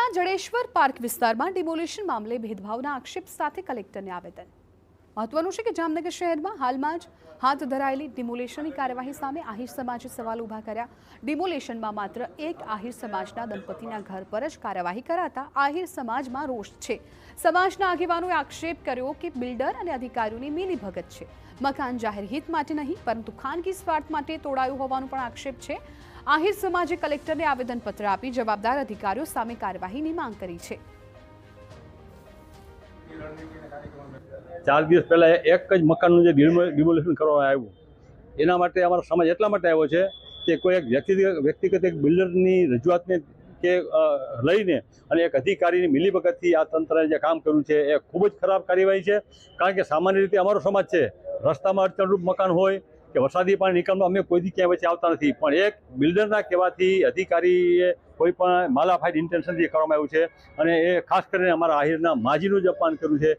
સુરતના જડેશ્વર પાર્ક વિસ્તારમાં ડિમોલિશન મામલે ભેદભાવના આક્ષેપ સાથે કલેક્ટરને આવેદન। મહત્વનું છે કે જામનગર શહેરમાં હાલમાં જ હાથ ધરાયેલી ડિમોલિશનની કાર્યવાહી સામે આહિર સમાજે સવાલ ઊભા કર્યા। ડિમોલિશનમાં માત્ર એક આહિર સમાજના દંપતીના ઘર પર જ કાર્યવાહી કરાતા આહિર સમાજમાં રોષ છે। સમાજના આગેવાનોએ આક્ષેપ કર્યો કે બિલ્ડર અને અધિકારીઓની મિલીભગત છે। મકાન જાહેર હિત માટે નહીં પરંતુ ખાનગી સ્વાર્થ માટે તોડાયું હોવાનો પણ આક્ષેપ છે। આહિર સમાજે કલેક્ટરને આવેદનપત્ર આપી જવાબદાર અધિકારીઓ સામે કાર્યવાહીની માંગ કરી છે। 4 દિવસ પહેલા એક જ મકાનનું જે ડિમોલિશન કરવામાં આવ્યું એના માટે અમારો સમાજ એટલા માટે આવ્યો છે કે કોઈ એક વ્યક્તિગત એક બિલ્ડરની રજૂઆતને કે લઈને અને એક અધિકારીની મિલીભગતથી આ તંત્રએ જે કામ કર્યું છે એ ખૂબ જ ખરાબ કાર્યવાહી છે। કારણ કે સામાન્ય રીતે અમારો સમાજ છે રસ્તામાં અડચણરૂપ મકાન હોય કે વરસાદી પાણી નિકાલમાં અમે કોઈ દી ક્યાંય વચ્ચે આવતા નથી, પણ એક બિલ્ડરના કહેવાથી અધિકારીએ કોઈ પણ માલાફાઇડ ઇન્ટેન્શનથી કરવામાં આવ્યું છે અને એ ખાસ કરીને અમારા આહિરના માજીનું જ અપમાન કર્યું છે।